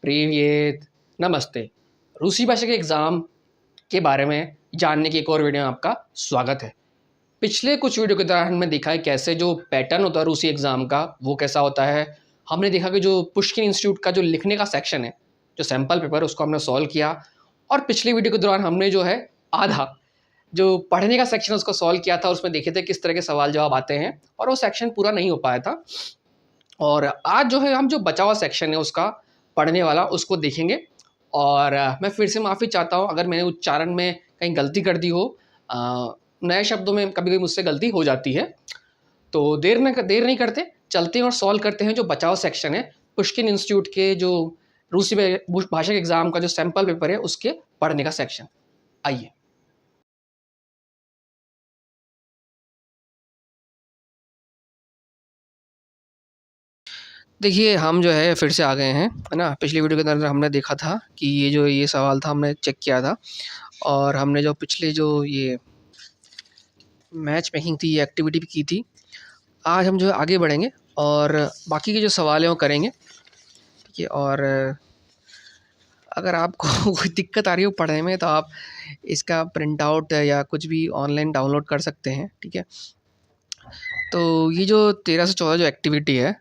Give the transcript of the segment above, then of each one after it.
प्रीवियत नमस्ते। रूसी भाषा के एग्ज़ाम के बारे में जानने की एक और वीडियो में आपका स्वागत है। पिछले कुछ वीडियो के दौरान हमने देखा है कैसे जो पैटर्न होता है रूसी एग्ज़ाम का वो कैसा होता है। हमने देखा कि जो पुष्किन इंस्टीट्यूट का जो लिखने का सेक्शन है, जो सैंपल पेपर उसको हमने सॉल्व किया। और पिछली वीडियो के दौरान हमने जो है आधा जो पढ़ने का सेक्शन उसको सॉल्व किया था, उसमें देखे थे किस तरह के सवाल जवाब आते हैं और वो सेक्शन पूरा नहीं हो पाया था। और आज जो है हम जो बचा हुआ सेक्शन है उसका पढ़ने वाला उसको देखेंगे। और मैं फिर से माफ़ी चाहता हूँ अगर मैंने उच्चारण में कहीं गलती कर दी हो। नए शब्दों में कभी कभी मुझसे गलती हो जाती है। तो देर नहीं करते, चलते हैं और सॉल्व करते हैं जो बचा हुआ सेक्शन है पुष्किन इंस्टीट्यूट के जो रूसी भाषा के एग्ज़ाम का जो सैंपल पेपर है उसके पढ़ने का सेक्शन। आइए। देखिए हम जो है फिर से आ गए हैं, है ना। पिछली वीडियो के अंदर हमने देखा था कि ये सवाल था, हमने चेक किया था और हमने जो पिछले जो ये मैच मेकिंग थी, ये एक्टिविटी भी की थी। आज हम जो है आगे बढ़ेंगे और बाकी के जो सवाल हैं वो करेंगे, ठीक है। और अगर आपको कोई दिक्कत आ रही हो पढ़ने में तो आप इसका प्रिंट आउट या कुछ भी ऑनलाइन डाउनलोड कर सकते हैं, ठीक है। तो ये जो 13 से 14 जो एक्टिविटी है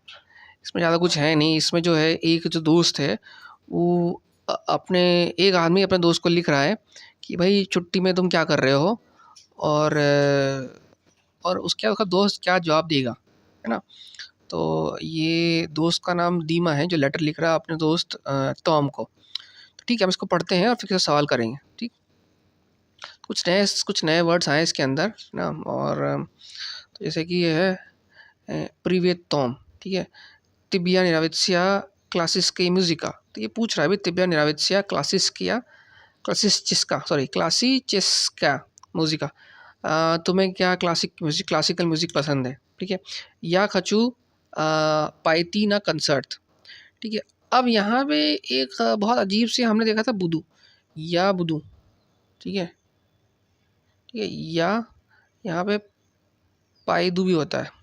इसमें ज़्यादा कुछ है नहीं। इसमें जो है एक जो दोस्त है वो अपने एक आदमी अपने दोस्त को लिख रहा है कि भाई छुट्टी में तुम क्या कर रहे हो, और उसका दोस्त क्या जवाब देगा, है ना। तो ये दोस्त का नाम दीमा है जो लेटर लिख रहा है अपने दोस्त टॉम को। तो ठीक है, हम इसको पढ़ते हैं और फिर से सवाल करेंगे, ठीक। कुछ नए वर्ड्स आए इसके अंदर ना। और तो जैसे कि ये है प्रीवियत टॉम, ठीक है। तिबिया निरावित्सिया क्लासिस्की म्यूजिका। तो ये पूछ रहा है भाई तिबिया निरावित्सिया क्लासिस्चिस्का म्यूजिका। तुम्हें क्या क्लासिकल म्यूजिक पसंद है, ठीक है। या खचू पाइती ना कंसर्ट, ठीक है। अब यहाँ पे एक बहुत अजीब से हमने देखा था बुदू या बुदू, ठीक है, ठीक है। या यहाँ पे पाइदू भी होता है।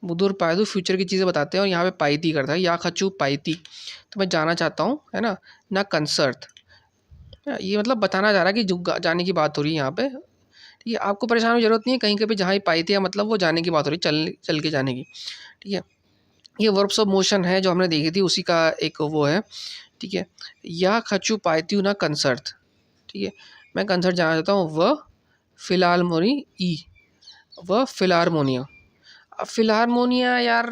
बुदू और पाइदू फ्यूचर की चीज़ें बताते हैं और यहाँ पे पाइती करता है, या खचू पाइती। तो मैं जाना चाहता हूँ, है ना। ना कंसर्ट, ये मतलब बताना चाह रहा है कि जो जाने की बात हो रही है यहाँ पे, ठीक है। आपको परेशान होने की ज़रूरत नहीं है, कहीं कहीं जहाँ पाइती है मतलब वो जाने की बात हो रही है, चल के जाने की, ठीक है। ये वर्ब्स ऑफ मोशन है जो हमने देखी थी, उसी का एक वो है, ठीक है। या खचू पाइती हूँ ना कंसर्ट, ठीक है। मैं कंसर्ट जाना चाहता हूँ। वह फिलारमोनिया। अब फिलारमोनिया यार,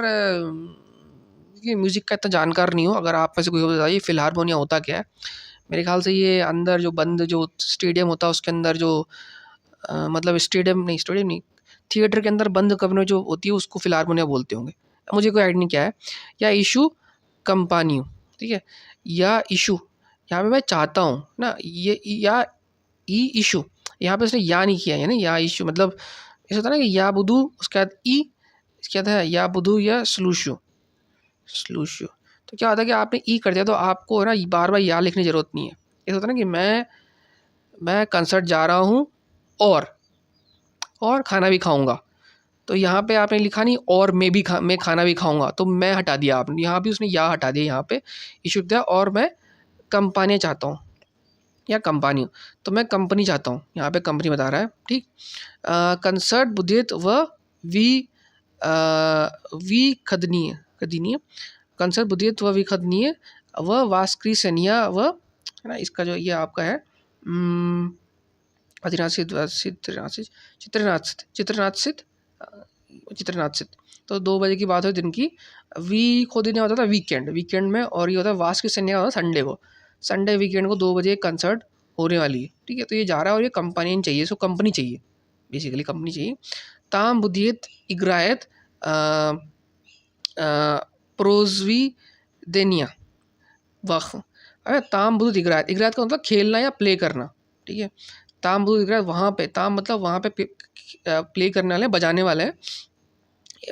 ये म्यूज़िक का इतना जानकार नहीं हो, अगर आप में से कोई हो बताइए फिलारमोनिया होता क्या है। मेरे ख्याल से ये अंदर जो बंद जो स्टेडियम होता है उसके अंदर जो मतलब स्टेडियम नहीं, थिएटर के अंदर बंद कमरे जो होती है उसको फिलारमोनिया बोलते होंगे। मुझे कोई आइडिया नहीं क्या है। या इशू कंपानियों, ठीक है। या इशू यहाँ पे मैं चाहता हूँ ना, ये या ई इशू, यहाँ पे उसने या नहीं किया है ना। या इशू मतलब ऐसा होता है ना कि या बुधू उसके बाद ई, इसके बाद है या बुधू या स्लूशु। तो क्या होता है कि आपने ई कर दिया तो आपको है ना बार बार या लिखने की ज़रूरत नहीं है। ऐसा होता है ना कि मैं कंसर्ट जा रहा हूँ और खाना भी खाऊंगा। तो यहाँ पे आपने लिखा नहीं और मैं खाना भी खाऊंगा, तो मैं हटा दिया आपने, यहाँ भी उसने या हटा दिया। यहाँ पे इशू दिया और मैं कंपनी चाहता हूँ या कंपनी, तो मैं कंपनी चाहता हूँ, यहाँ पे कंपनी बता रहा है, ठीक। कंसर्ट बुद्धित व वी खदनीय कंसर्ट बुद्धित व विखदनीय व वास्क्रीसनिया व, है ना। इसका जो ये आपका है चित्रनाथ। तो 2 बजे की बात हो दिन की। वी को दिन होता था वीकेंड में, और ये होता है वास की संज्ञा होता संडे को। संडे वीकेंड को 2 बजे कंसर्ट होने वाली है, ठीक है। तो ये जा रहा है और ये कंपनी चाहिए, इसको कंपनी चाहिए, बेसिकली कंपनी चाहिए। ताम बुद्धियत इग्रायत प्रोजवी देनिया वह। अरे ताम बुद्ध इग्रायत का मतलब खेलना या प्ले करना, ठीक है। ताम बुद्ध इग्रायत वहाँ पे, ताम मतलब वहाँ पे प्ले करने वाले, बजाने वाले हैं,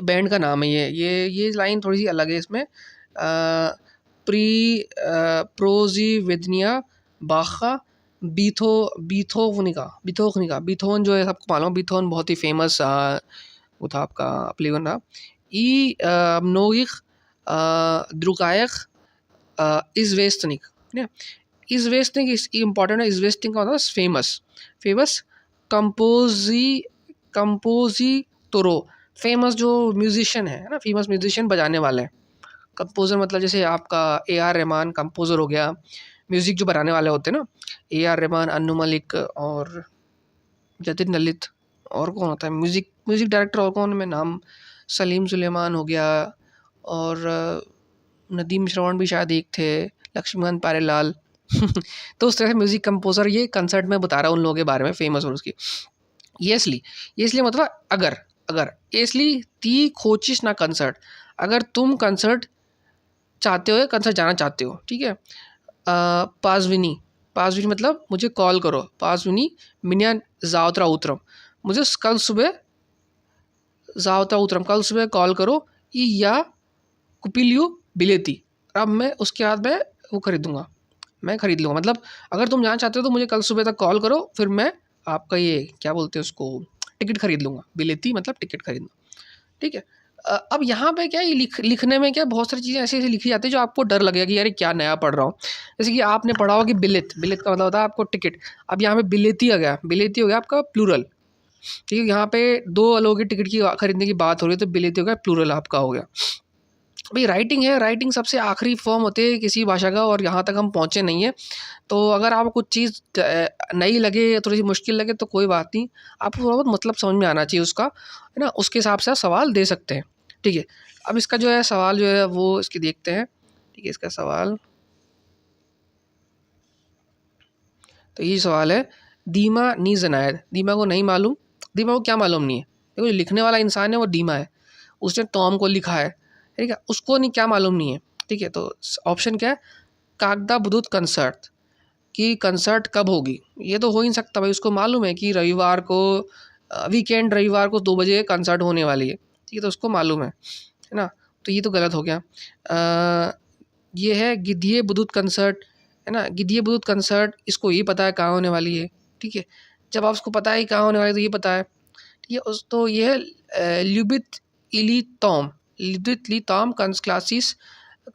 बैंड का नाम है ये लाइन थोड़ी सी अलग है इसमें। प्रोजीविदनिया बाखा बीथोवन जो है सबको मालूम। बीथोवन बहुत ही फेमस वो था आपका प्लेवन था। ई नोगिक द्रुकायक इज़वेस्टनिक, ठीक है। इज़वेस्टनिक इस इम्पॉर्टेंट है। इज़वेस्टनिक का मतलब फेमस, फेमस कंपोजिटोरो, फेमस जो म्यूजिशियन है ना, फेमस म्यूजिशियन बजाने वाले हैं। कंपोज़र मतलब जैसे आपका ए आर रहमान कंपोज़र हो गया, म्यूज़िक जो बनाने वाले होते हैं ना, ए आर रहमान, अन्नू मलिक और जतिन ललित, और कौन होता है म्यूज़िक म्यूज़िक डायरेक्टर, और कौन, मैं नाम, सलीम सुलेमान हो गया, और नदीम श्रवण भी शायद एक थे, लक्ष्मीकांत प्यारेलाल तो उस तरह से म्यूज़िक कंपोज़र, ये कंसर्ट में बता रहा हूँ उन लोगों के बारे में, फेमस और उसकी येसली मतलब अगर अगर येसली ती खोचिस ना कंसर्ट, अगर तुम कंसर्ट चाहते हो, कंसर्ट जाना चाहते हो, ठीक है। पाजविनी, पाजविनी मतलब मुझे कॉल करो, पाजविनी मिनिया जावत्रा उतरम, मुझे कल सुबह जावत्रा उतरम, कल सुबह कॉल करो, या कुपिलियो बिलेती, अब मैं उसके बाद में वो खरीदूंगा, मैं खरीद लूँगा। मतलब अगर तुम जाना चाहते हो तो मुझे कल सुबह तक कॉल करो, फिर मैं आपका ये क्या बोलते हैं उसको, टिकट खरीद लूँगा। बिलेती मतलब टिकट खरीदना, ठीक है। अब यहाँ पे क्या है, लिखने में क्या बहुत सारी चीज़ें ऐसी ऐसी लिखी जाती है जो आपको डर लगेगा कि यार क्या नया पढ़ रहा हूँ। जैसे कि आपने पढ़ा होगा कि बिलेत, बिलेत का मतलब होता है आपको टिकट। अब यहाँ पे बिलेती आ गया, बिलेती हो गया आपका प्लूरल, ठीक है। यहाँ पे दो लोगों की टिकट की खरीदने की बात हो रही है, तो बिलेती हो गया प्लूरल आपका हो गया। भाई राइटिंग है, राइटिंग सबसे आखिरी फॉर्म होती है किसी भाषा का, और यहाँ तक हम पहुँचे नहीं है। तो अगर आपको कुछ चीज़ नई लगे या थोड़ी सी मुश्किल लगे तो कोई बात नहीं, आपको थोड़ा बहुत मतलब समझ में आना चाहिए उसका, है ना, उसके हिसाब से आप सवाल दे सकते हैं, ठीक है। अब इसका जो है सवाल जो है वो इसकी देखते हैं, ठीक है। इसका सवाल, तो ये सवाल है, दीमा नी जनायद, दीमा को नहीं मालूम, दीमा को क्या मालूम नहीं है। देखो जो लिखने वाला इंसान है वो दीमा है, उसने टॉम को लिखा है, ठीक है, उसको नहीं, क्या मालूम नहीं है, ठीक है। तो ऑप्शन क्या है, कागदा बुदुत कंसर्ट, कि कंसर्ट कब होगी, ये तो हो ही नहीं सकता भाई, उसको मालूम है कि रविवार को, वीकेंड रविवार को 2 बजे कंसर्ट होने वाली है, ठीक है, तो उसको मालूम है ना। तो ये तो गलत हो गया। ये है गिद्धिये बुदुत कंसर्ट, है ना, गिद्धिये बुदुत कंसर्ट, इसको ये पता है कहाँ होने वाली है, ठीक है। जब आप उसको पता है कहाँ होने वाली है तो ये पता है, ठीक है। उस तो ये है ल्यूबित इली टॉम, ल्यूबित ली टॉम क्लासिस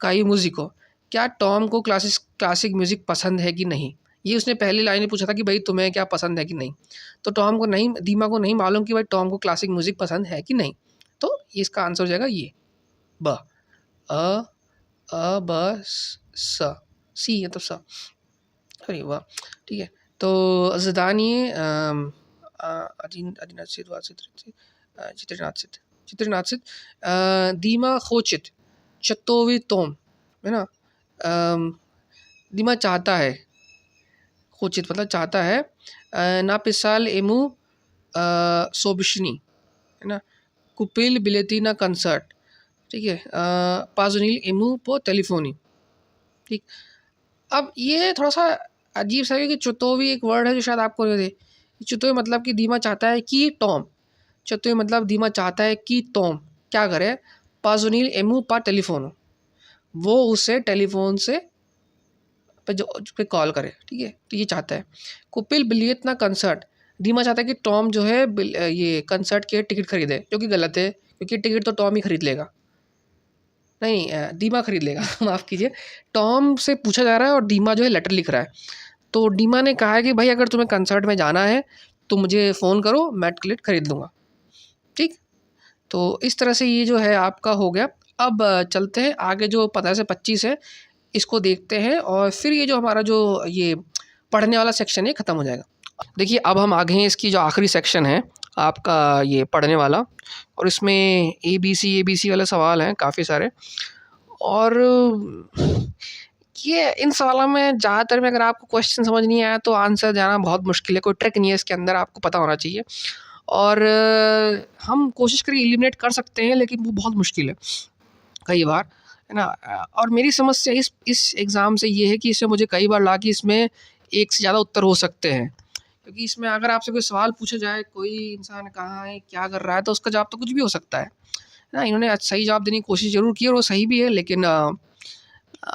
काई म्यूजिको, क्या टॉम को क्लासिक म्यूज़िक पसंद है कि नहीं। ये उसने पहली लाइन में पूछा था कि भाई तुम्हें क्या पसंद है कि नहीं, तो टॉम को नहीं, दीमा को नहीं मालूम कि भाई टॉम को क्लासिक म्यूज़िक पसंद है कि नहीं, तो इसका आंसर हो जाएगा ये ब, अ ब स, सी है तो स, अरे वाह, ठीक है। तो ज़दानी अदिनाथ सिद्ध वासित चित्रनाथ सिद्ध दीमा खोचित चतोवी तोम, है ना। दीमा चाहता है, खोचित मतलब चाहता है, ना पिसाल एमू सोबिशनी, है ना, कुपिल बिलेतीना कंसर्ट, ठीक है, पाजुनील एमू पो टेलीफोनी, ठीक। अब ये थोड़ा सा अजीब सा है कि चुतोवी एक वर्ड है जो शायद आपको नहीं दे, चुतोवी मतलब कि धीमा चाहता है कि टॉम, चुतोवी मतलब धीमा चाहता है कि टॉम क्या करे, पाजुनील एमू पा टेलीफोन, वो उसे टेलीफोन से पे जो पे कॉल करे, ठीक है, तो ये चाहता है। कुपिल बिलियत ना कंसर्ट, धीमा चाहता है कि टॉम जो है ये कंसर्ट के टिकट खरीदे, जो कि गलत है क्योंकि टिकट तो टॉम ही खरीद लेगा, नहीं धीमा खरीद लेगा माफ़ कीजिए, टॉम से पूछा जा रहा है और धीमा जो है लेटर लिख रहा है, तो धीमा ने कहा है कि भाई अगर तुम्हें कंसर्ट में जाना है तो मुझे फ़ोन करो, मैं टिकट खरीद लूँगा, ठीक। तो इस तरह से ये जो है आपका हो गया। अब चलते हैं आगे, जो 15 से 25 है इसको देखते हैं, और फिर ये जो हमारा जो ये पढ़ने वाला सेक्शन है ख़त्म हो जाएगा। देखिए अब हम आ गए हैं इसकी जो आखिरी सेक्शन है आपका ये पढ़ने वाला, और इसमें ए बी सी वाले सवाल हैं काफ़ी सारे, और ये इन सवालों में ज़्यादातर में अगर आपको क्वेश्चन समझ नहीं आया तो आंसर जाना बहुत मुश्किल है, कोई ट्रिक नहीं है इसके अंदर, आपको पता होना चाहिए। और हम कोशिश करें एलिमिनेट कर सकते हैं लेकिन वो बहुत मुश्किल है कई बार, है ना। और मेरी समस्या इस एग्ज़ाम से ये है कि इसमें मुझे कई बार लगा कि इसमें एक से ज़्यादा उत्तर हो सकते हैं, क्योंकि इसमें अगर आपसे कोई सवाल पूछा जाए, कोई इंसान कहाँ है, क्या कर रहा है, तो उसका जवाब तो कुछ भी हो सकता है ना। इन्होंने सही जवाब देने की कोशिश ज़रूर की और वो सही भी है, लेकिन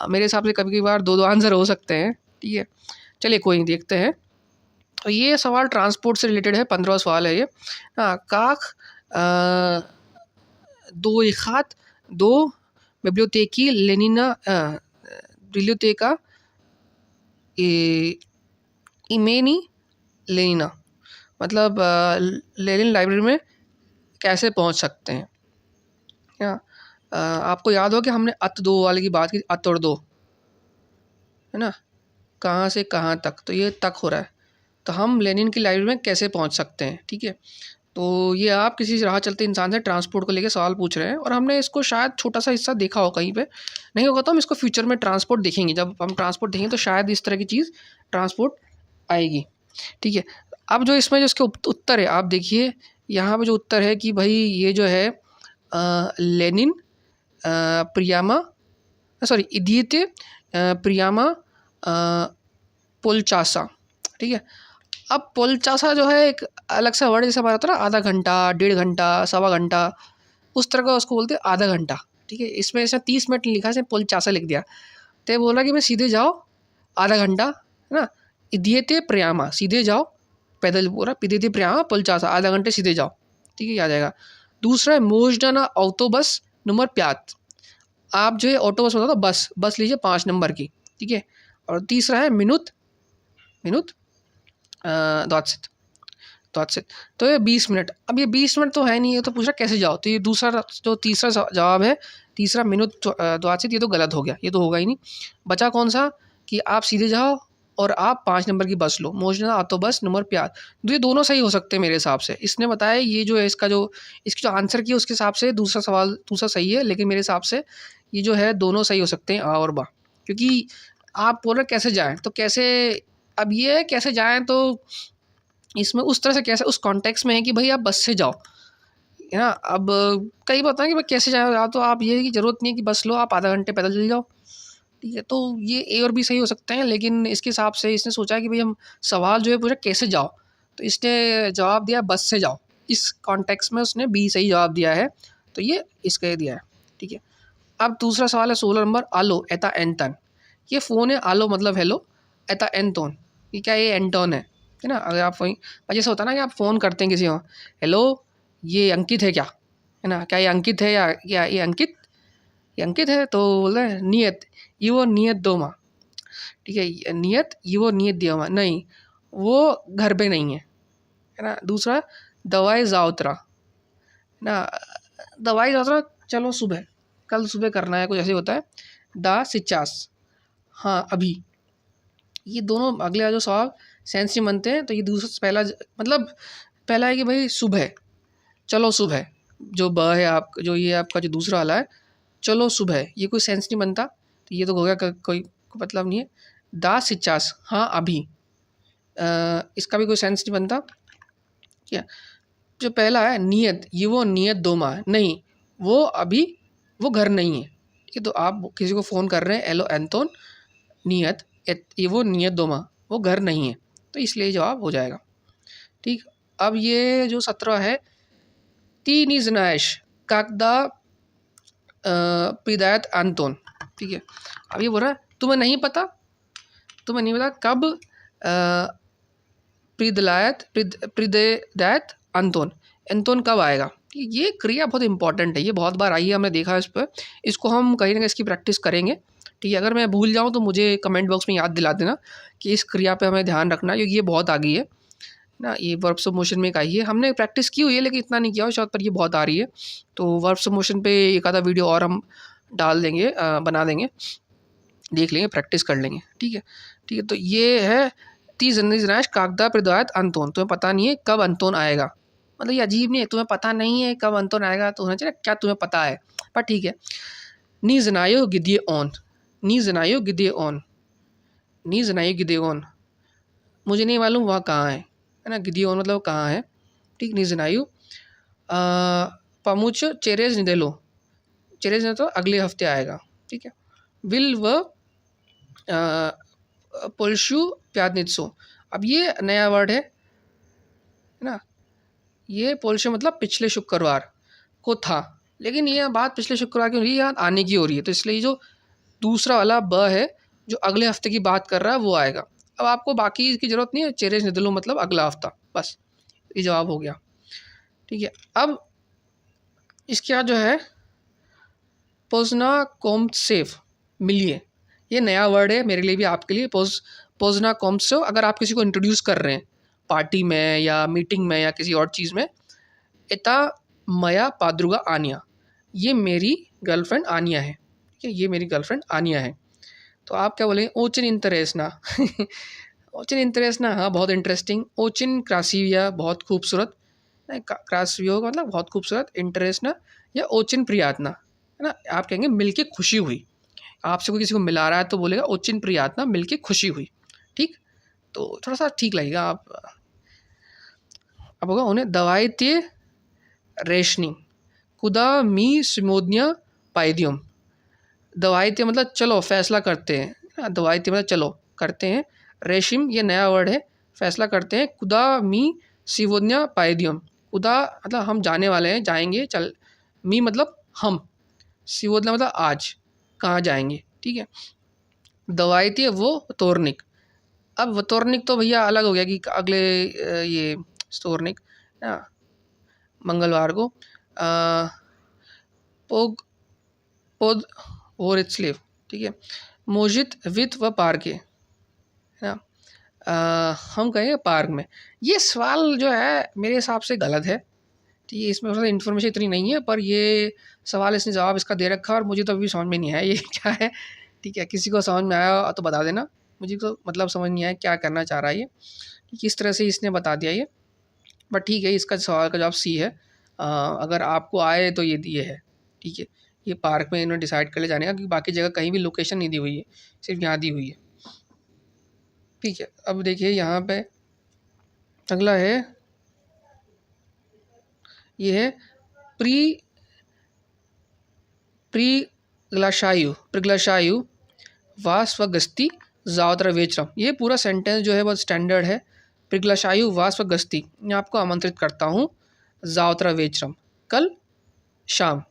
मेरे हिसाब से कभी बार दो आंसर हो सकते हैं, ठीक है। चलिए कोई नहीं, देखते हैं। तो ये सवाल ट्रांसपोर्ट से रिलेटेड है, 15वां सवाल है ये। काख दो खात दो बिब्लियोथेकी लेनिना बिब्लियोतेका इमेनी लेनिना, मतलब लेनिन लाइब्रेरी में कैसे पहुंच सकते हैं। क्या आपको याद हो कि हमने अत दो वाले की बात की, अत और दो, है ना, कहाँ से कहाँ तक, तो ये तक हो रहा है, तो हम लेनिन की लाइब्रेरी में कैसे पहुंच सकते हैं। ठीक है, तो ये आप किसी राह चलते इंसान से ट्रांसपोर्ट को लेके सवाल पूछ रहे हैं, और हमने इसको शायद छोटा सा हिस्सा देखा हो कहीं पे, नहीं होगा तो हम इसको फ्यूचर में ट्रांसपोर्ट देखेंगे। जब हम ट्रांसपोर्ट देखेंगे तो शायद इस तरह की चीज़ ट्रांसपोर्ट आएगी। ठीक है, अब जो इसमें जो इसके उत्तर है, आप देखिए यहाँ पे जो उत्तर है कि भाई ये जो है लेनिन प्रियामा, सॉरी इदियते प्रियामा पोलचासा। ठीक है, अब पोलचासा जो है एक अलग सा वर्ड, जैसे हमारा होता है ना आधा घंटा, 1.5 घंटा, 1.25 घंटा, उस तरह का उसको बोलते हैं आधा घंटा। ठीक है, इसमें ऐसा 30 मिनट लिखा है, पोलचासा लिख दिया, तो ये बोल रहा कि मैं सीधे जाओ आधा घंटा, है ना, इदियते प्रयामा, सीधे जाओ, पैदल बोल रहा, इदियते प्रयामा पोलचासा, आधा घंटे सीधे जाओ। ठीक है, याद आएगा। दूसरा है मोजडाना ऑटोबस नंबर प्यात, आप जो है ऑटो बस होता था, बस लीजिए 5 नंबर की। ठीक है, और तीसरा है मिनुत मिनुत द्वादसित द्वादसित, तो ये 20 मिनट। अब ये 20 मिनट तो है नहीं, ये तो पूछ रहा कैसे जाओ, तो ये दूसरा जो तीसरा जवाब है, तीसरा मिनुत द्वादसित, ये तो गलत हो गया, ये तो होगा ही नहीं। बचा कौन सा, कि आप सीधे जाओ और आप 5 नंबर की बस लो, मोजना ऑटो बस नंबर प्यात, तो ये दोनों सही हो सकते हैं मेरे हिसाब से। इसने बताया ये जो है इसका जो इसकी जो आंसर किया उसके हिसाब से दूसरा सवाल दूसरा सही है, लेकिन मेरे हिसाब से ये जो है दोनों सही हो सकते हैं, आ और बा, क्योंकि आप बोल रहे कैसे जाएं, तो कैसे, अब ये है कैसे जाएं, तो इसमें उस तरह से कैसे उस कॉन्टेक्स्ट में है कि भाई आप बस से जाओ, है ना। अब कई बात है कि भाई कैसे जाओ, या तो आप ये की ज़रूरत नहीं है कि बस लो, आप आधा घंटे पैदल चल जाओ। ठीक है, तो ये ए और बी सही हो सकते हैं, लेकिन इसके हिसाब से इसने सोचा कि भाई हम सवाल जो है पूछा कैसे जाओ, तो इसने जवाब दिया बस से जाओ, इस कॉन्टेक्स्ट में उसने बी सही जवाब दिया है, तो ये इसका दिया है। ठीक है, अब दूसरा सवाल है 16 नंबर, आलो एता एंटन, ये फ़ोन है, आलो मतलब हेलो, एता एंटोन, ये क्या, ये एंटोन है ना। अगर आप वहीं जैसे होता है ना कि आप फ़ोन करते हैं किसी को, हेलो ये अंकित है क्या, है ना, क्या ये अंकित है, या ये अंकित, ये अंकित है, तो बोल रहे हैं नियत ये वो नियत दो माँ। ठीक है, नियत ये वो नियत दिया माँ, नहीं वो घर पे नहीं है ना। दूसरा दवाई जाओतरा ना, दवाई जाओतरा चलो सुबह, कल सुबह करना है, कुछ ऐसे होता है। दा सिचास, हाँ अभी, ये दोनों अगले जो सवाल सेंस नहीं बनते हैं, तो ये दूसरा पहला मतलब पहला है कि भाई सुबह, चलो सुबह, जो ब है आप जो ये आपका जो दूसरा वाला है चलो सुबह, ये कोई सेंस नहीं बनता, तो ये तो हो गया कोई मतलब नहीं है। दा सिचास, हाँ अभी, इसका भी कोई सेंस नहीं बनता। क्या, जो पहला है नियत ये वो नियत दो माह, नहीं वो अभी वो घर नहीं है। ठीक है, तो आप किसी को फ़ोन कर रहे हैं, एलो एंटोन नियत ये वो नियत दो माह, वो घर नहीं है, तो इसलिए जवाब हो जाएगा। ठीक, अब ये जो 17 है, तीन इजनाइश काकदा पिदायत अंतोन। ठीक है, अब ये बोल रहा है तुम्हें नहीं पता कब प्रिदयत अंतोन, एंतोन कब आएगा। ये क्रिया बहुत इंपॉर्टेंट है, ये बहुत बार आई है, हमने देखा है इस पर, इसको हम कहीं ना कहीं इसकी प्रैक्टिस करेंगे। ठीक है, अगर मैं भूल जाऊँ तो मुझे कमेंट बॉक्स में याद दिला देना कि इस क्रिया पे हमें ध्यान रखना है, क्योंकि ये बहुत आ गई है ना, ये वर्ब्स ऑफ मोशन में एक आई है, हमने प्रैक्टिस की हुई है लेकिन इतना नहीं किया हो शायद, पर ये बहुत आ रही है। तो वर्ब्स ऑफ मोशन पे एक आधा वीडियो और हम डाल देंगे, बना देंगे, देख लेंगे, प्रैक्टिस कर लेंगे। ठीक है, ठीक है, तो ये है तीज कागदा प्रदायत अंतोन, तुम्हें पता नहीं है कब अंतोन आएगा, मतलब ये अजीब नहीं है, तुम्हें पता नहीं है कब अंतोन आएगा, तो होना चाहिए क्या तुम्हें पता है, पर ठीक है। नी जनायो गिदिए ऑन, नी जनायो गिदिए ऑन, नी जनायो गिदिए ऑन, मुझे नहीं मालूम वहाँ कहाँ है ना, गिदिए ऑन मतलब कहाँ है। ठीक, नी जनायो पामुच चेरेज निदेलो, चेरेज ने तो अगले हफ्ते आएगा। ठीक है, विल व पोल्शु प्यादनित्सो, अब ये नया वर्ड है ना, ये पोल्शु मतलब पिछले शुक्रवार को था, लेकिन ये बात पिछले शुक्रवार की हो रही है, यहाँ आने की हो रही है, तो इसलिए जो दूसरा वाला ब है जो अगले हफ्ते की बात कर रहा है वो आएगा। अब आपको बाकी की ज़रूरत नहीं है, चेरेज निदलो मतलब अगला हफ्ता, बस ये जवाब हो गया। ठीक है, अब इसके बाद जो है पोजना कोम सेफ मिलिए, ये नया वर्ड है मेरे लिए भी, आपके लिए। पोजना कॉम्सो, अगर आप किसी को इंट्रोड्यूस कर रहे हैं पार्टी में या मीटिंग में या किसी और चीज़ में। इता मया पाद्रुगा आनिया, ये मेरी गर्लफ्रेंड आनिया है, ठीक है, ये मेरी गर्लफ्रेंड आनिया है। तो आप क्या बोलेंगे? ओचिन इंटरेस्ना ओचिन इंटरेस्ना, हाँ बहुत इंटरेस्टिंग। ओचिन क्रासिविया, बहुत खूबसूरत। क्रासिवियो का मतलब बहुत खूबसूरत। इंटरेस्ना या ओचिन प्रियातना, है ना। आप कहेंगे मिलके खुशी हुई। आपसे कोई किसी को मिला रहा है तो बोलेगा ओचिन प्रियातना, मिलके खुशी हुई। ठीक, तो थोड़ा सा ठीक लगेगा। आप अब होगा उन्हें दवाइते रेशनी कुदा मी सिमोदनिया पाइदियम। दवाइते मतलब चलो फैसला करते हैं, दवाइते मतलब चलो करते हैं। रेशिम ये नया वर्ड है, फैसला करते हैं। कुदा मी सिवोदनिया पाइदियम, कुदा मतलब हम जाने वाले हैं, जाएंगे, चल। मी मतलब हम, सिवोदनिया मतलब आज, कहाँ जाएंगे, ठीक है। दवाइती वो तोरनिक। अब वतोरनिक तो भैया अलग हो गया कि अगले ये स्तोरनिक ना, मंगलवार को पोग पोद और स्लीव, ठीक है। मोजित विथ व पार्क है ना। हम कहेंगे पार्क में। ये सवाल जो है मेरे हिसाब से गलत है, ठीक है। इसमें मतलब इन्फॉर्मेशन इतनी नहीं है, पर ये सवाल इसने जवाब इसका दे रखा है और मुझे तो अभी समझ में नहीं आया ये क्या है, ठीक है। किसी को समझ में आया तो बता देना, मुझे तो मतलब समझ नहीं आया क्या करना चाह रहा है ये, किस तरह से इसने बता दिया ये। बट ठीक है, इसका सवाल का जवाब सी है। अगर आपको आए तो ये है, ठीक है। ये पार्क में इन्होंने डिसाइड कर ले जाने का, क्योंकि बाकी जगह कहीं भी लोकेशन नहीं दी हुई है, सिर्फ यहाँ दी हुई है, ठीक है। अब देखिए यहाँ पे अगला है, ये है प्री प्रिग्लाशायु वास व गस्ती ज़्यादातर वेचरम। ये पूरा सेंटेंस जो है बहुत स्टैंडर्ड है। प्रिग्लाशायु वास व गस्ती, मैं आपको आमंत्रित करता हूँ ज़्यादातर वेचरम, कल शाम।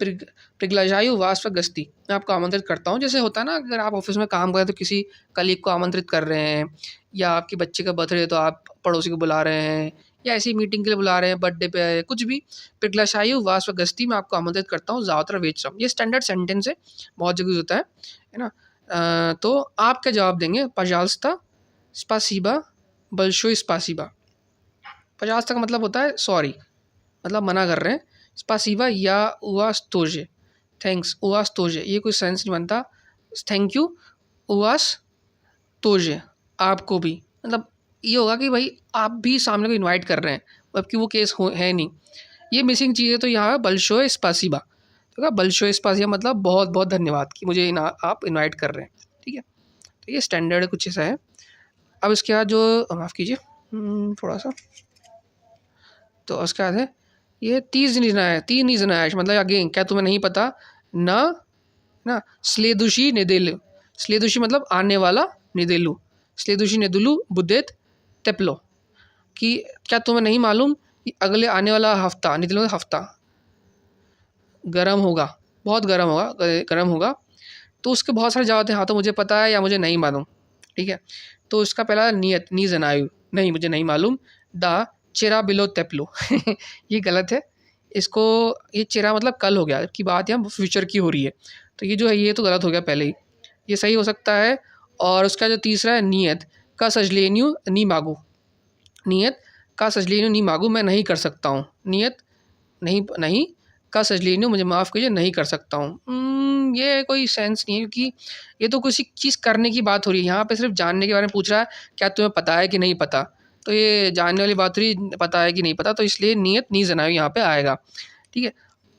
प्रिग्लाशायु वास व गस्ती, मैं आपको आमंत्रित करता हूँ। जैसे होता है ना, अगर आप ऑफिस में काम करें तो किसी कलीग को आमंत्रित कर रहे हैं, या आपके बच्चे का बर्थडे है तो आप पड़ोसी को बुला रहे हैं, या ऐसी मीटिंग के लिए बुला रहे हैं, बर्थडे पे, कुछ भी। प्रिग्लाशायु वास व गस्ती, मैं आपको आमंत्रित करता हूँ ज़्यादातर वेचरम। ये स्टैंडर्ड सेंटेंस है, बहुत जगह होता है ना। तो आप क्या जवाब देंगे? पजाल्स्ता स्पासीबा बल्शोई स्पासीबा। पजाल्स्ता का मतलब होता है सॉरी, मतलब मना कर रहे हैं। स्पासीबा या उवास तोजे, थैंक्स, उवास तोजे, ये कोई सेंस नहीं बनता। थैंक यू, उवास तोजे, आपको भी, मतलब ये होगा कि भाई आप भी सामने को इनवाइट कर रहे हैं, जबकि वो केस है नहीं। ये मिसिंग चीज़ है, तो यहाँ बल्शोय स्पासीबा, तो बल्शोय स्पासीबा मतलब बहुत बहुत धन्यवाद कि मुझे आप इनवाइट कर रहे हैं, ठीक है। तो ये स्टैंडर्ड कुछ ऐसा है। अब इसके बाद जो, माफ़ कीजिए थोड़ा सा, तो उसके बाद है ये तीज निजनायश, तीज निजनायश मतलब अगेन, क्या तुम्हें नहीं पता ना, ना। स्लेदुशी नेदेलु, स्लेदुशी मतलब आने वाला, नेदेलु, स्लेदुशी नेदुलु बुद्धेत तेप्लो, कि क्या तुम्हें नहीं मालूम कि अगले आने वाला हफ्ता, नेदेलु हफ्ता गर्म होगा, बहुत गर्म होगा, गर्म होगा। तो उसके बहुत सारे जवाब थे, हाँ तो मुझे पता है या मुझे नहीं मालूम, ठीक है। तो उसका पहला नियत, नी जनायु, नहीं मुझे नहीं मालूम। दा चेरा बिलो तेप्लो ये गलत है, इसको, ये चेरा मतलब कल हो गया, जबकि बात यहाँ फ्यूचर की हो रही है, तो ये जो है ये तो गलत हो गया पहले ही, ये सही हो सकता है। और उसका जो तीसरा है नियत का सजलेन्यू नी मागू, नियत का सजलेन्यू नी मागू, मैं नहीं कर सकता हूँ। नियत नहीं, नहीं का सजलेन्यू, मुझे माफ़ कीजिए, नहीं कर सकता हूँ। ये कोई सेंस नहीं है, क्योंकि ये तो किसी चीज़ करने की बात हो रही है, यहाँ पे सिर्फ जानने के बारे में पूछ रहा है, क्या तुम्हें पता है कि नहीं पता। तो ये जानने वाली बात हो रही, पता है कि नहीं पता, तो इसलिए नियत नी जनायु यहाँ पे आएगा, ठीक है।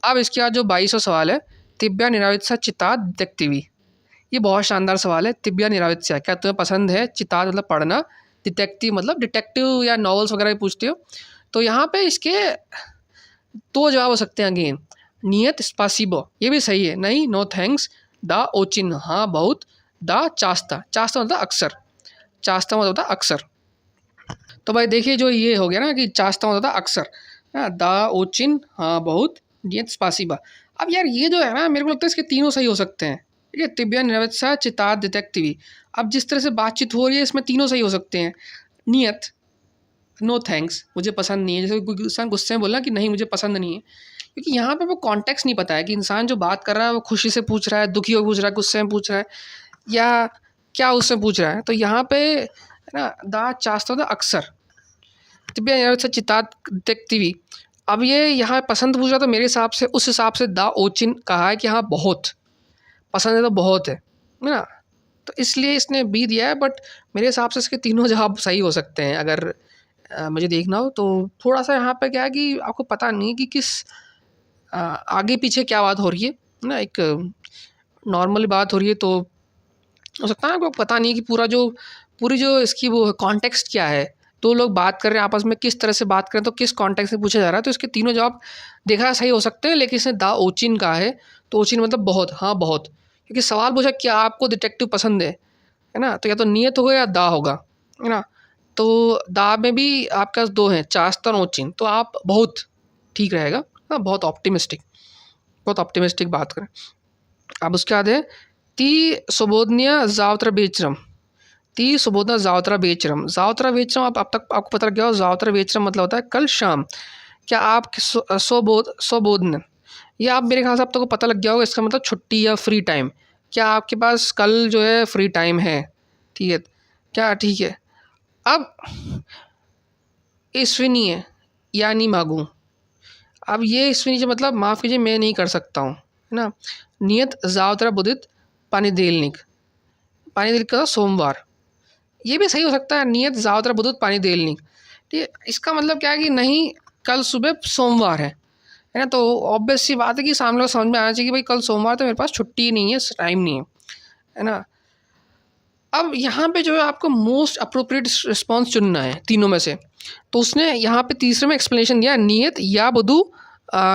अब इसके बाद जो 22वां सवाल है, तिब्या निरावित्सा चितात डिटेक्टिवी, ये बहुत शानदार सवाल है। तिब्या निरावित्सा, क्या तुम्हें पसंद है? चितात मतलब पढ़ना, डिटेक्टिव मतलब डिटेक्टिव या नॉवेल्स वगैरह भी पूछते हो। तो यहाँ पे इसके दो जवाब हो सकते हैं अगेन। नियत स्पासिबो, ये भी सही है, नहीं नो थैंक्स। दा ओचिन, हाँ बहुत। दा चास्ता, चास्ता मतलब अक्सर, चास्ता मतलब होता है अक्सर। तो भाई देखिए जो ये हो गया ना कि चास्ता मतलब होता है अक्सर, दा ओचिन, हाँ बहुत। नियत स्पासिबा। अब यार ये जो है ना, मेरे को लगता है इसके तीनों सही हो सकते हैं, ठीक है। तिब्या निरावित्सा चितात डिटेक्टिवी, अब जिस तरह से बातचीत हो रही है इसमें तीनों सही हो सकते हैं। नियत नो थैंक्स, मुझे पसंद नहीं है, जैसे कोई इंसान गुस्से में बोला कि नहीं मुझे पसंद नहीं है, क्योंकि यहाँ पे वो कॉन्टेक्स्ट नहीं पता है कि इंसान जो बात कर रहा है वो खुशी से पूछ रहा है, दुखी हो पूछ रहा है, गुस्से में पूछ रहा है। या क्या उससे पूछ रहा है। तो यहाँ पे है ना, दा चास्ता था अक्सर तिब्बे चितात देखती। अब ये यहाँ पसंद पूछ रहा, तो मेरे हिसाब से उस हिसाब से दा ओचिन कहा है कि हाँ बहुत पसंद है, तो बहुत है ना, तो इसलिए इसने बी दिया है। बट मेरे हिसाब से इसके तीनों जवाब सही हो सकते हैं अगर मुझे देखना हो तो। थोड़ा सा यहाँ पे क्या है कि आपको पता नहीं है कि किस आगे पीछे क्या बात हो रही है ना, एक नॉर्मली बात हो रही है, तो हो सकता है आपको पता नहीं है कि पूरी जो इसकी वो कॉन्टेक्स्ट क्या है, दो लोग बात कर रहे हैं आपस में, किस तरह से बात करें, तो किस कॉन्टेक्स्ट में पूछा जा रहा है। तो इसके तीनों जवाब देखा सही हो सकते हैं, लेकिन इसने दा ओचिन कहा है, तो ओचिन मतलब बहुत, हाँ बहुत, क्योंकि सवाल पूछा क्या आपको डिटेक्टिव पसंद है ना, तो या तो नियत होगा या दा होगा, है ना। तो दा में भी आपके पास दो हैं, चास्ता और ओचिन, तो आप बहुत ठीक रहेगा ना, बहुत ऑप्टिमिस्टिक बात करें। अब उसके बाद है ती सुबोधनिया जावत्रा बेचरम। ती सुबोधना जावत्रा बेचरम, जावत्रा बेचरम आप अब तक आपको पता लग गया हो, जावत्रा बेचरम मतलब होता है कल शाम। क्या आप स्वबोधन, ये आप मेरे ख्याल से अब तक को पता लग गया होगा, इसका मतलब छुट्टी या फ्री टाइम। क्या आपके पास कल जो है फ्री टाइम है, ठीक है क्या, ठीक है। अब ईश्वनी है यानी मांगू, अब ये ईश्वनी से मतलब माफ़ कीजिए मैं नहीं कर सकता हूँ, है ना। नियत जावत्रा बुदित पानी देलनिक का सोमवार, ये भी सही हो सकता है, नियत जावत्रा बुदित पानी देलनिक, ठीक है। इसका मतलब क्या है कि नहीं कल सुबह सोमवार है ना, तो ऑब्वियस सी बात है कि सामने को समझ में आना चाहिए कि भाई कल सोमवार, तो मेरे पास छुट्टी नहीं है, टाइम नहीं है ना। अब यहाँ पे जो है आपको मोस्ट अप्रोप्रिएट रिस्पॉन्स चुनना है तीनों में से, तो उसने यहाँ पे तीसरे में एक्सप्लेनेशन दिया, नियत या बधु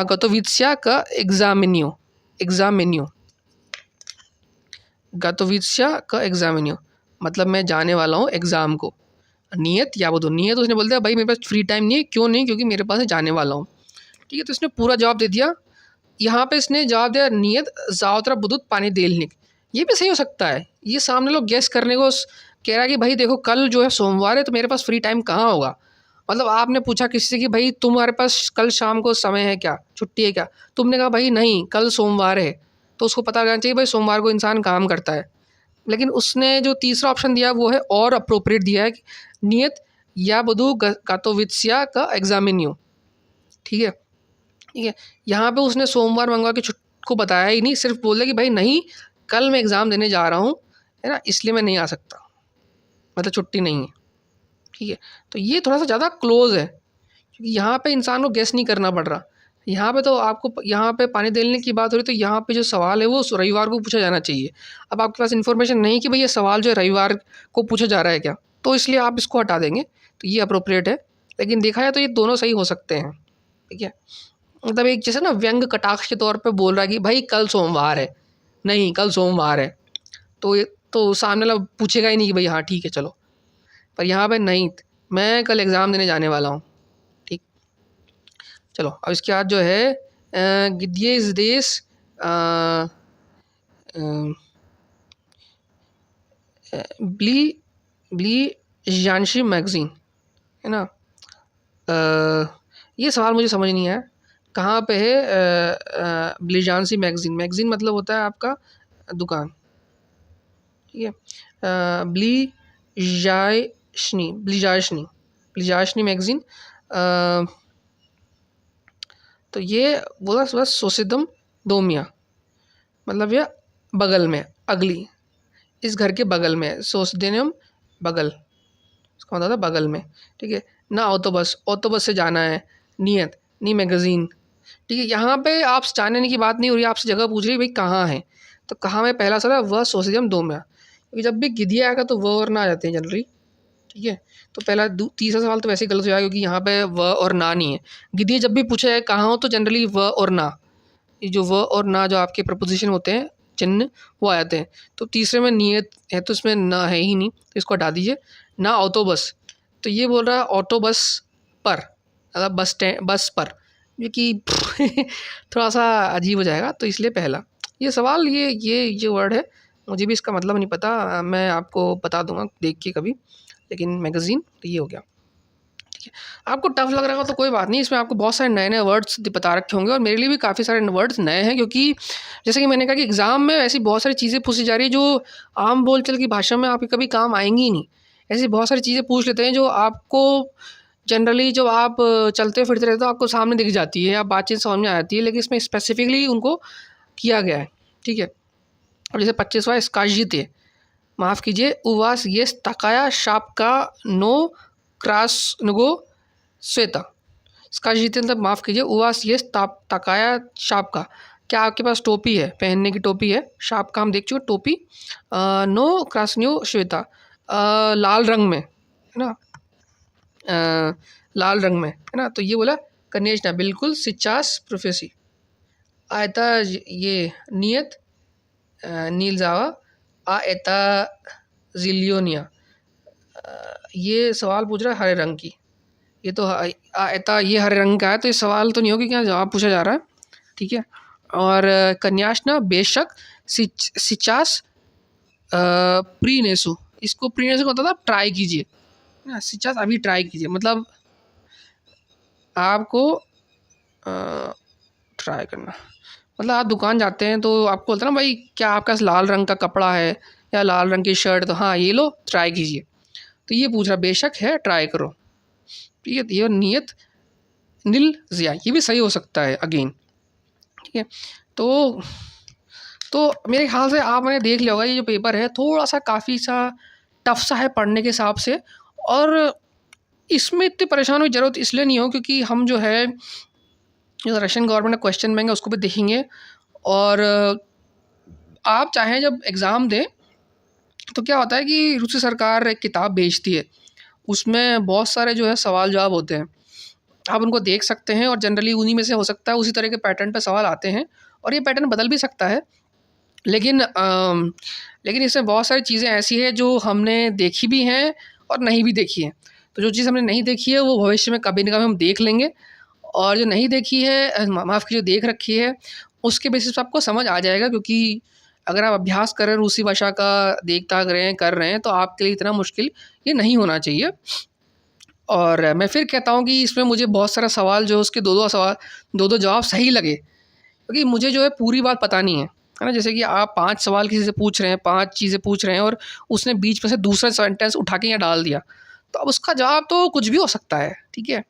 गतोवित्स्या का एग्जामिनियो, मतलब मैं जाने वाला हूँ एग्ज़ाम को। नियत या बधु, नियत उसने बोल दिया भाई मेरे पास फ्री टाइम नहीं है, क्यों नहीं, क्योंकि मेरे पास जाने वाला हूँ, ठीक है। तो इसने पूरा जवाब दे दिया। यहाँ पे इसने जवाब दिया नियत जावत्रा बुदुत पानी देलनिक, ये भी सही हो सकता है। ये सामने लोग गेस करने को कह रहा है कि भाई देखो कल जो है सोमवार है, तो मेरे पास फ्री टाइम कहाँ होगा। मतलब आपने पूछा किसी से कि भाई तुम्हारे पास कल शाम को समय है क्या, छुट्टी है क्या, तुमने कहा भाई नहीं कल सोमवार है, तो उसको पता लगना चाहिए भाई सोमवार को इंसान काम करता है। लेकिन उसने जो तीसरा ऑप्शन दिया वो है और अप्रोप्रिएट दिया है कि नियत या बधु कातोवित्स्या का एग्जामिनियो, ठीक है। ठीक है, यहाँ पे उसने सोमवार मंगवा के को बताया ही नहीं, सिर्फ बोला कि भाई नहीं कल मैं एग्ज़ाम देने जा रहा हूँ, है ना, इसलिए मैं नहीं आ सकता, मतलब छुट्टी नहीं है, ठीक है। तो ये थोड़ा सा ज़्यादा क्लोज है, क्योंकि यहाँ पे इंसान को गेस नहीं करना पड़ रहा। यहाँ पे तो आपको यहाँ पे पानी देने की बात हो रही, तो यहाँ पे जो सवाल है वो रविवार को पूछा जाना चाहिए। अब आपके पास इन्फॉर्मेशन नहीं कि भाई ये सवाल जो है रविवार को पूछा जा रहा है क्या, तो इसलिए आप इसको हटा देंगे, तो ये अप्रोप्रिएट है। लेकिन देखा जाए तो ये दोनों सही हो सकते हैं, ठीक है। मतलब एक जैसे ना व्यंग कटाक्ष के तौर पे बोल रहा है कि भाई कल सोमवार है, नहीं कल सोमवार है, तो ये तो सामने वाला पूछेगा ही नहीं कि भाई हाँ ठीक है चलो। पर यहाँ पे नहीं, मैं कल एग्ज़ाम देने जाने वाला हूँ, ठीक। चलो अब इसके बाद जो है गिद्ये इस देश ब्ली ब्ली जानशी मैगज़ीन, है ना। ये सवाल मुझे समझ नहीं आया, कहाँ पे है ब्लिजानसी मैगज़ीन। मैगज़ीन मतलब होता है आपका दुकान, ठीक है। ब्लिजाशनी मैगज़ीन, तो ये बोला बस सोसिदम दोमिया, मतलब ये बगल में, अगली, इस घर के बगल में, सोसदेनियम बगल, इसका मतलब था बगल में, ठीक है ना। ऑटो बस से जाना है, नियत नी मैगज़ीन, ठीक है। यहाँ पे आप जानने की बात नहीं हो रही, आपसे जगह पूछ रही है भाई कहाँ है, तो कहाँ में पहला सवाल वह सोसियम दो में, क्योंकि जब भी गिद्दिया आएगा तो वह और ना आ जाते हैं जनरली, ठीक है। तो पहला तीसरा सवाल तो वैसे ही गलत हो जाएगा, क्योंकि यहाँ पे वह और ना नहीं है। गिद्दिया जब भी पूछा जाए कहाँ हो, तो जनरली वह और ना, ये जो वह और ना जो आपके प्रपोजिशन होते हैं चिन्ह वो आ जाते हैं। तो तीसरे में नियत है, तो इसमें ना है ही नहीं, तो इसको हटा दीजिए। ना ऑटो बस, तो ये बोल रहा है ऑटो बस पर, मतलब बस पर, जो कि थोड़ा सा अजीब हो जाएगा, तो इसलिए पहला ये सवाल, ये वर्ड है, मुझे भी इसका मतलब नहीं पता, मैं आपको बता दूंगा देख के कभी, लेकिन मैगज़ीन तो ये हो गया। ठीक है, आपको टफ लग रहा होगा तो कोई बात नहीं, इसमें आपको बहुत सारे नए नए वर्ड्स बता रखे होंगे और मेरे लिए भी काफ़ी सारे वर्ड्स नए हैं, क्योंकि जैसे कि मैंने कहा कि एग्ज़ाम में ऐसी बहुत सारी चीज़ें पूछी जा रही है जो आम बोलचाल की भाषा में आपके कभी काम आएंगी ही नहीं। ऐसी बहुत सारी चीज़ें पूछ लेते हैं जो आपको जनरली जब आप चलते फिरते रहते हो आपको सामने दिख जाती है, आप बातचीत समझ में आ जाती है, लेकिन इसमें स्पेसिफिकली उनको किया गया है। ठीक है, अब जैसे 25वां स्काजिते, माफ़ कीजिए, उवास ये तकाया शापका नो क्रासनुगो श्वेता। स्काजिते मतलब माफ़ कीजिए, उवास ये तकाया शापका, क्या आपके पास टोपी है, पहनने की टोपी है, शाप का हम देख चुके टोपी, नो क्रासन्यो श्वेता, लाल रंग में, है ना, लाल रंग में, है ना। तो ये बोला कन्याशना, बिल्कुल सिचास प्रोफेसी आयता ये नियत नील जावा आ एता जिलियोनिया। ये सवाल पूछ रहा है हरे रंग की, ये तो एता ये हरे रंग का है, तो ये सवाल तो नहीं होगी, क्या जवाब पूछा जा रहा है। ठीक है, और कन्याशना बेशक सिचास प्रीनेसु, इसको प्रीनेसु होता था ट्राई कीजिए ना, सिचास अभी ट्राई कीजिए, मतलब आपको ट्राई करना, मतलब आप दुकान जाते हैं तो आपको बोलते हैं ना भाई क्या आपका लाल रंग का कपड़ा है या लाल रंग की शर्ट, तो हाँ ये लो ट्राई कीजिए, तो ये पूछ रहा बेशक है ट्राई करो। ठीक है, ये नियत नील जिया, ये भी सही हो सकता है अगेन। ठीक है, तो मेरे ख्याल से आपने देख लिया होगा ये जो पेपर है थोड़ा सा काफ़ी सा टफ सा है पढ़ने के हिसाब से, और इसमें इतनी परेशान होने की ज़रूरत इसलिए नहीं हो क्योंकि हम जो है जो रशियन गवर्नमेंट ने क्वेश्चन बैंक है उसको भी देखेंगे, और आप चाहें जब एग्ज़ाम दें तो क्या होता है कि रूसी सरकार एक किताब भेजती है, उसमें बहुत सारे जो है सवाल जवाब होते हैं, आप उनको देख सकते हैं और जनरली उन्हीं में से हो सकता है उसी तरह के पैटर्न पे सवाल आते हैं, और ये पैटर्न बदल भी सकता है, लेकिन इसमें बहुत सारी चीज़ें ऐसी है जो हमने देखी भी हैं और नहीं भी देखी हैं। तो जो चीज़ हमने नहीं देखी है वो भविष्य में कभी ना कभी हम देख लेंगे, और जो नहीं देखी है माफ़ कीजिए देख रखी है उसके बेसिस पर आपको समझ आ जाएगा, क्योंकि अगर आप अभ्यास कर रहे हैं रूसी भाषा का, देखता कर रहे हैं तो आपके लिए इतना मुश्किल ये नहीं होना चाहिए। और मैं फिर कहता हूँ कि इसमें मुझे बहुत सारा सवाल जो उसके दो दो जवाब सही लगे, क्योंकि मुझे जो है पूरी बात पता नहीं है ना। जैसे कि आप 5 सवाल किसी से पूछ रहे हैं, 5 चीज़ें पूछ रहे हैं और उसने बीच में से दूसरा सेंटेंस उठा के यहाँ डाल दिया, तो अब उसका जवाब तो कुछ भी हो सकता है। ठीक है,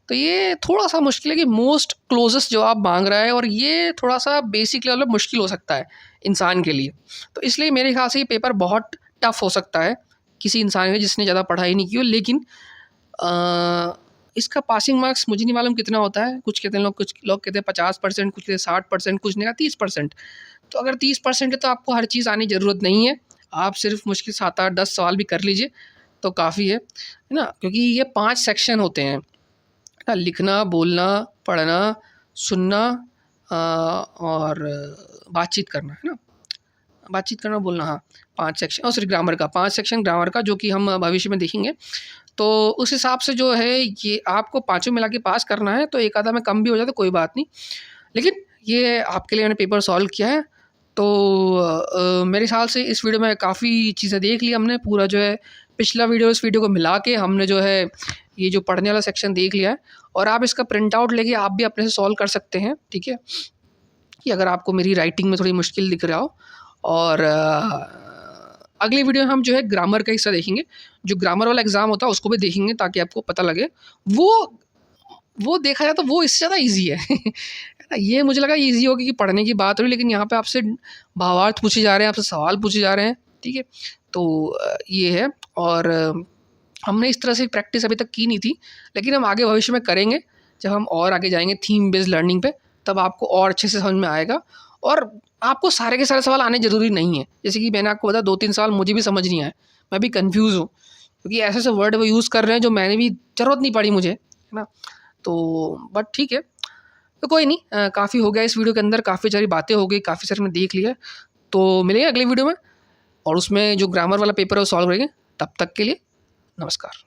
तो ये थोड़ा सा मुश्किल है कि मोस्ट क्लोजेस्ट जवाब मांग रहा है, और ये थोड़ा सा बेसिक लेवल पर मुश्किल हो सकता है इंसान के लिए। तो इसलिए मेरे ख्याल से ये पेपर बहुत टफ हो सकता है किसी इंसान के जिसने ज़्यादा पढ़ाई नहीं की हो। लेकिन इसका पासिंग मार्क्स मुझे नहीं मालूम कितना होता है, कुछ लोग कहते हैं 50%, कुछ कहते हैं 60%, कुछ ने कहा 30%। तो अगर 30% है तो आपको हर चीज़ आने की ज़रूरत नहीं है, आप सिर्फ मुश्किल 7, 8, 10 सवाल भी कर लीजिए तो काफ़ी है ना, क्योंकि ये 5 सेक्शन होते हैं ना, लिखना, बोलना, पढ़ना, सुनना और बातचीत करना, है ना, बातचीत करना, बोलना, हाँ 5 सेक्शन, और सिर्फ ग्रामर का 5 सेक्शन ग्रामर का, जो कि हम भविष्य में देखेंगे। तो उस हिसाब से जो है ये आपको पाँचों मिला के पास करना है, तो एक आधा में कम भी हो जाए तो कोई बात नहीं, लेकिन ये आपके लिए मैंने पेपर सॉल्व किया है। तो मेरे ख्याल से इस वीडियो में काफ़ी चीज़ें देख ली हमने, पूरा जो है पिछला वीडियो इस वीडियो को मिला के हमने जो है ये जो पढ़ने वाला सेक्शन देख लिया है, और आप इसका प्रिंट आउट लेके आप भी अपने से सॉल्व कर सकते हैं। ठीक है, कि अगर आपको मेरी राइटिंग में थोड़ी मुश्किल दिख रहा हो। और अगले वीडियो में हम जो है ग्रामर का हिस्सा देखेंगे, जो ग्रामर वाला एग्ज़ाम होता है उसको भी देखेंगे, ताकि आपको पता लगे वो देखा जाए तो वो इससे ज़्यादा ईजी है ये मुझे लगा ईजी होगी कि पढ़ने की बात हो रही, लेकिन यहाँ पे आपसे भावार्थ पूछे जा रहे हैं, आपसे सवाल पूछे जा रहे हैं। ठीक है, तो ये है, और हमने इस तरह से प्रैक्टिस अभी तक की नहीं थी, लेकिन हम आगे भविष्य में करेंगे जब हम और आगे जाएंगे थीम बेस्ड लर्निंग पे, तब आपको और अच्छे से समझ में आएगा। और आपको सारे के सारे सवाल आने ज़रूरी नहीं है, जैसे कि मैंने आपको बताया 2-3 सवाल मुझे भी समझ नहीं आए, मैं भी कंफ्यूज हूँ, क्योंकि ऐसे ऐसे वर्ड वो यूज़ कर रहे हैं जो मैंने भी ज़रूरत नहीं पड़ी मुझे, है ना। तो बट ठीक है, तो कोई नहीं, काफ़ी हो गया इस वीडियो के अंदर, काफ़ी सारी बातें हो गई, काफ़ी सारी मैं देख लिया। तो मिलेंगे अगले वीडियो में, और उसमें जो ग्रामर वाला पेपर है वो सॉल्व करेंगे। तब तक के लिए नमस्कार।